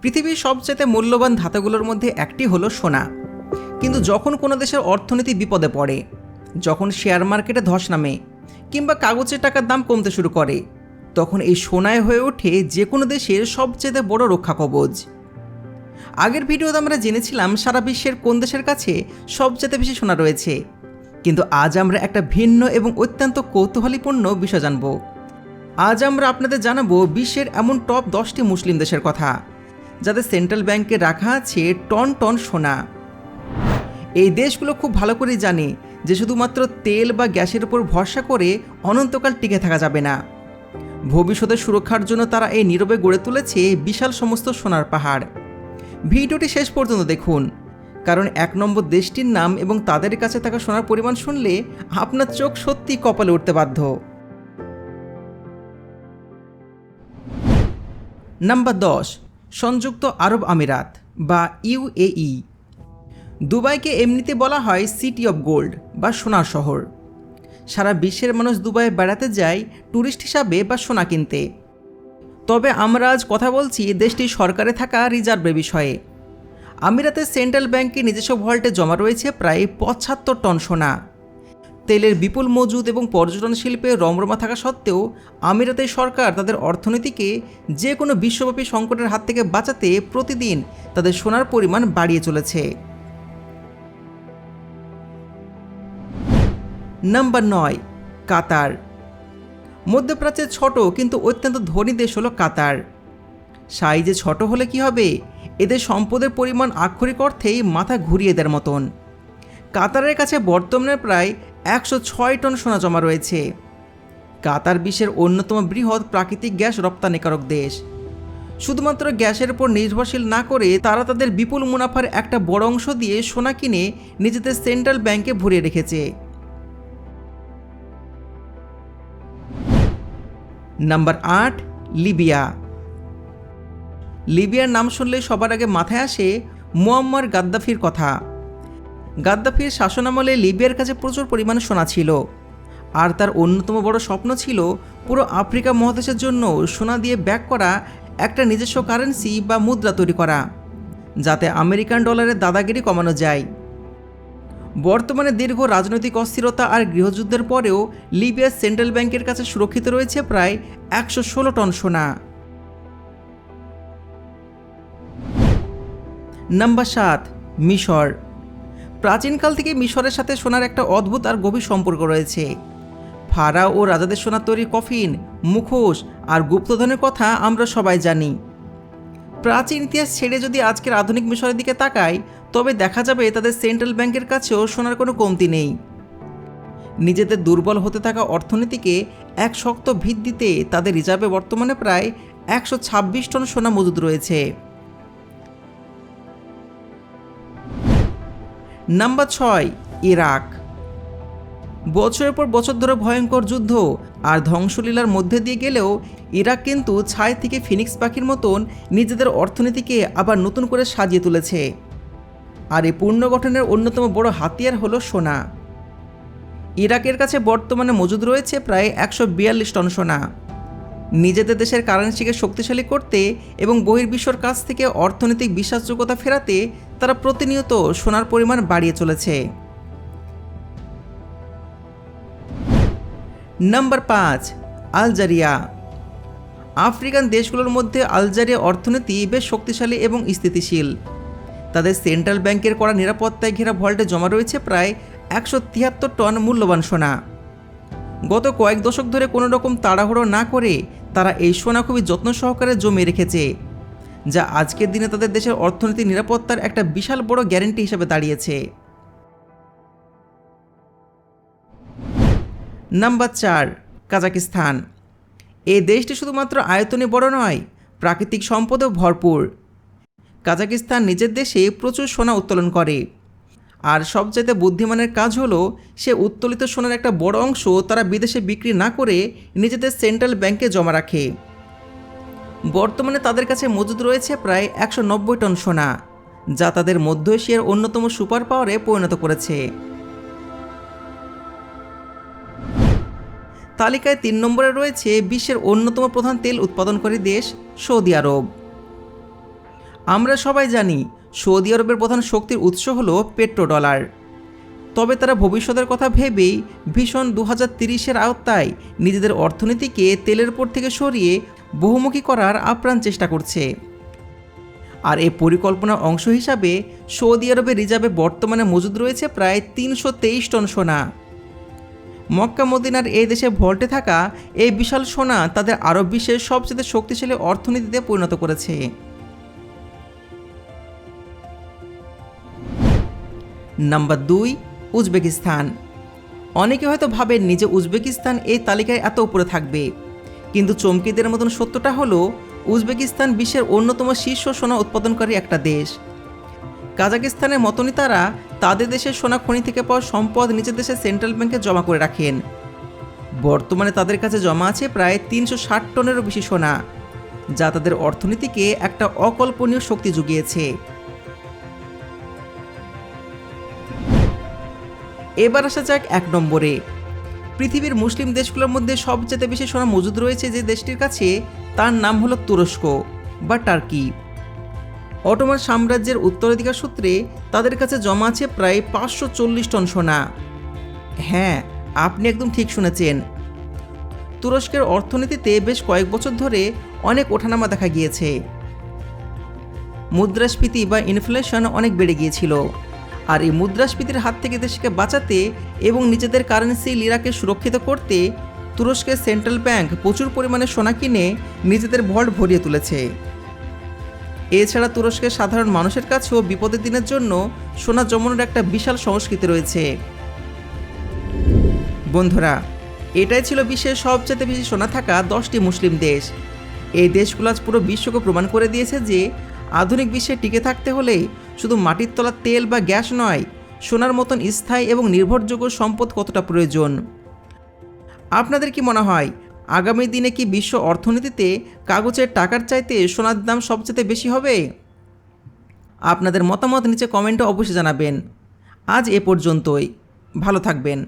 পৃথিবীর সবচেয়ে মূল্যবান ধাতুগুলোর মধ্যে একটি হলো সোনা। কিন্তু যখন কোনো দেশের অর্থনীতি বিপদে পড়ে, যখন শেয়ার মার্কেটে ধস নামে কিংবা কাগজের টাকার দাম কমতে শুরু করে, তখন এই সোনায় হয়ে ওঠে যে কোনো দেশের সবচেয়ে বড় রক্ষা কবচ। আগের ভিডিওতে আমরা জেনেছিলাম সারা বিশ্বের কোন দেশের কাছে সবচেয়ে বেশি সোনা রয়েছে, কিন্তু আজ আমরা একটা ভিন্ন এবং অত্যন্ত কৌতূহলীপূর্ণ বিষয় জানব। আজ আমরা আপনাদের জানাবো বিশ্বের এমন টপ 10টি মুসলিম দেশের কথা, যাদের সেন্ট্রাল ব্যাংকে রাখা আছে টন টন সোনা। এই দেশগুলো খুব ভালো করেই জানে যে শুধুমাত্র তেল বা গ্যাসের উপর ভরসা করে অনন্তকাল টিকে থাকা যাবে না। ভবিষ্যতের সুরক্ষার জন্য তারা এই নীরবে গড়ে তুলেছে বিশাল সমস্ত সোনার পাহাড়। ভিডিওটি শেষ পর্যন্ত দেখুন, কারণ 1 নম্বর দেশটির নাম এবং তাদের কাছে থাকা সোনার পরিমাণ শুনলে আপনার চোখ সত্যি কপালে উঠতে বাধ্য। নাম্বার 10, সংযুক্ত আরব আমিরাত বা ইউএই। দুবাইকে এমনিতে বলা হয় সিটি অফ গোল্ড বা সোনার শহর। সারা বিশ্বের মানুষ দুবাই বেড়াতে যায় ট্যুরিস্ট হিসাবে বা সোনা কিনতে। তবে আমরা আজ কথা বলছি দেশটির সরকারে থাকা রিজার্ভের বিষয়ে। আমিরাতের সেন্ট্রাল ব্যাংকে নিজস্ব ভল্টে জমা রয়েছে প্রায় 75 টন সোনা। তেলের বিপুল মজুদ এবং পর্যটন শিল্পে রমরমা থাকা সত্ত্বেও আমিরাতের সরকার তাদের অর্থনীতিকে যে কোনো বিশ্বব্যাপী সংকটের হাত থেকে বাঁচাতে প্রতিদিন তাদের সোনার পরিমাণ বাড়িয়ে চলেছে। নাম্বার 9, কাতার। মধ্যপ্রাচ্যের ছোট কিন্তু অত্যন্ত ধনী দেশ হলো কাতার। সাইজে ছোট হলে কি হবে, এদের সম্পদের পরিমাণ আক্ষরিক অর্থেই মাথা ঘুরিয়ে দেওয়ার মতন। কাতারের কাছে বর্তমানে প্রায় 106 টন সোনা জমা রয়েছে। কাতার বিশ্বের অন্যতম বৃহৎ প্রাকৃতিক গ্যাস রপ্তানিকারক দেশ। শুধুমাত্র গ্যাসের উপর নির্ভরশীল না করে তারা তাদের বিপুল মুনাফার একটা বড় অংশ দিয়ে সোনা কিনে নিজেদের সেন্ট্রাল ব্যাংকে ভরিয়ে রেখেছে। Number 8, Libya. লিবিয়ার নাম শুনলে সবার আগে মাথায় আসে মুয়াম্মার গাদ্দাফির কথা। গাদ্দাফির শাসনামলে লিবিয়ার কাছে প্রচুর পরিমাণে সোনা ছিল, আর তার অন্যতম বড় স্বপ্ন ছিল পুরো আফ্রিকা মহাদেশের জন্য সোনা দিয়ে ব্যাক করা একটা নিজস্ব কারেন্সি বা মুদ্রা তৈরি করা, যাতে আমেরিকান ডলারের দাদাগিরি কমানো যায়। বর্তমানে দীর্ঘ রাজনৈতিক অস্থিরতা আর গৃহযুদ্ধের পরেও লিবিয়ার সেন্ট্রাল ব্যাংকের কাছে সুরক্ষিত রয়েছে প্রায় 116 টন সোনা। নাম্বার 7, মিশর। প্রাচীনকাল থেকে মিশরের সাথে সোনার একটা অদ্ভুত আর গভীর সম্পর্ক রয়েছে। ফারাও ও রাজাদের সোনার তৈরি কফিন, মুখোশ আর গুপ্তধনের কথা আমরা সবাই জানি। প্রাচীন ইতিহাস ছেড়ে যদি আজকের আধুনিক মিশরের দিকে তাকাই, তবে দেখা যাবে তাদের সেন্ট্রাল ব্যাংকের কাছেও সোনার কোনো কমতি নেই। নিজেদের দুর্বল হতে থাকা অর্থনীতিকে এক শক্ত ভিত দিতে তাদের রিজার্ভে বর্তমানে প্রায় 126 টন সোনা মজুদ রয়েছে। Number 6, Iraq. বছরের পর বছর ধরে ভয়ঙ্কর যুদ্ধ আর ধ্বংসলীলার মধ্যে দিয়ে গেলেও ইরাক কিন্তু ছাই থেকে ফিনিক্স পাখির মতন নিজেদের অর্থনীতিকে আবার নতুন করে সাজিয়ে তুলেছে। আর এই পুনর্গঠনের অন্যতম বড় হাতিয়ার হলো সোনা। ইরাকের কাছে বর্তমানে মজুদ রয়েছে প্রায় 142 টন সোনা। নিজেদের দেশের কারেন্সিকে শক্তিশালী করতে এবং বহির্বিশ্বর কাছ থেকে অর্থনৈতিক বিশ্বাসযোগ্যতা ফেরাতে তারা প্রতিনিয়ত সোনার পরিমাণ বাড়িয়ে চলেছে। Number 5, Algeria. আফ্রিকান দেশগুলোর মধ্যে আলজেরিয়া অর্থনীতি বেশ শক্তিশালী এবং স্থিতিশীল। তাদের সেন্ট্রাল ব্যাংকের করা নিরাপত্তায় ঘেরা ভল্টে জমা রয়েছে প্রায় 173 টন মূল্যবান সোনা। গত কয়েক দশক ধরে কোনো রকম তাড়াহুড়ো না করে তারা এই সোনা খুবই যত্ন সহকারে জমিয়ে রেখেছে, যা আজকের দিনে তাদের দেশের অর্থনীতির নিরাপত্তার একটা বিশাল বড় গ্যারান্টি হিসেবে দাঁড়িয়েছে। Number 4, Kazakhstan. এই দেশটি শুধুমাত্র আয়তনে বড় নয়, প্রাকৃতিক সম্পদেও ভরপুর। কাজাকিস্তান নিজের দেশে প্রচুর সোনা উত্তোলন করে, আর সবচাইতে বুদ্ধিমানের কাজ হলো সে উত্তোলিত সোনার একটা বড় অংশ তারা বিদেশে বিক্রি না করে নিজেদের সেন্ট্রাল ব্যাংকে জমা রাখে। বর্তমানে তাদের কাছে মজুদ রয়েছে প্রায় 190 টন সোনা, যা তাদের মধ্য এশিয়ার অন্যতম সুপার পাওয়ারে পরিণত করেছে। তালিকায় 3 নম্বরে রয়েছে বিশ্বের অন্যতম প্রধান তেল উৎপাদনকারী দেশ সৌদি আরব। আমরা সবাই জানি সৌদি আরবের প্রধান শক্তির উৎস হলো পেট্রোডলার। তবে তারা ভবিষ্যতের কথা ভেবেই ভীষণ 2030-এর আওতায় নিজেদের অর্থনীতিকে তেলের উপর থেকে সরিয়ে বহুমুখী করার আপ্রাণ চেষ্টা করছে। আর এই পরিকল্পনার অংশ হিসাবে সৌদি আরবের রিজার্ভে বর্তমানে মজুদ রয়েছে প্রায় 323 টন সোনা। মক্কা মদিনার এই দেশে ভল্টে থাকা এই বিশাল সোনা তাদের আরব বিশ্বের সবচেয়ে শক্তিশালী অর্থনীতিতে পরিণত করেছে। Number 2, Uzbekistan. অনেকে হয়তো ভাবেননি যে উজবেকিস্তান এই তালিকায় এত উপরে থাকবে, কিন্তু চমকিদের মতন সত্যটা হলো উজবেকিস্তান বিশ্বের অন্যতম শীর্ষ সোনা উৎপাদনকারী একটা দেশ। কাজাকিস্তানের মতনই তারা তাদের দেশের সোনা খনি থেকে পাওয়া সম্পদ নিজের দেশের সেন্ট্রাল ব্যাংকে জমা করে রাখেন। বর্তমানে তাদের কাছে জমা আছে প্রায় 360 টনেরও বেশি সোনা, যা তাদের অর্থনীতিকে একটা অকল্পনীয় শক্তি জুগিয়েছে। এবার আসা যাক 1 নম্বরে। পৃথিবীর মুসলিম দেশগুলোর মধ্যে সবচেয়ে বেশি সোনা মজুদ রয়েছে যে দেশটির কাছে, তার নাম হলো তুরস্ক বা টার্কি। অটোমান সাম্রাজ্যের উত্তরাধিকার সূত্রে তাদের কাছে জমা আছে প্রায় 540 টন সোনা। হ্যাঁ, আপনি একদম ঠিক শুনেছেন। তুরস্কের অর্থনীতিতে বেশ কয়েক বছর ধরে অনেক ওঠানামা দেখা গিয়েছে। মুদ্রাস্ফীতি বা ইনফ্লেশন অনেক বেড়ে গিয়েছিল, আর এই মুদ্রাস্ফীতির হাত থেকে দেশকে বাঁচাতে এবং নিজেদের কারেন্সি লিরাকে সুরক্ষিত করতে তুরস্কের সেন্ট্রাল ব্যাংক প্রচুর পরিমাণে সোনা কিনে নিজেদের ভল্ট ভরিয়ে তুলেছে। এছাড়া তুরস্কের সাধারণ মানুষের কাছেও বিপদের দিনের জন্য সোনা জমানোর একটা বিশাল সংস্কৃতি রয়েছে। বন্ধুরা, এটাই ছিল বিশ্বের সবচেয়ে বেশি সোনা থাকা 10টি মুসলিম দেশ। এই দেশগুলো আজ পুরো বিশ্বকে প্রমাণ করে দিয়েছে যে আধুনিক বিশ্বে টিকে থাকতে হলে শুধু মাটির তলার তেল বা গ্যাস নয়, সোনার মতন স্থায়ী এবং নির্ভরযোগ্য সম্পদ কতটা প্রয়োজন। আপনাদের কি মনে হয় আগামী দিনে কি বিশ্ব অর্থনীতিতে কাগজের টাকার চাইতে সোনার দাম সবচেয়ে বেশি হবে? আপনাদের মতামত নিচে কমেন্টে অবশ্যই জানাবেন। আজ এ পর্যন্তই। ভালো থাকবেন।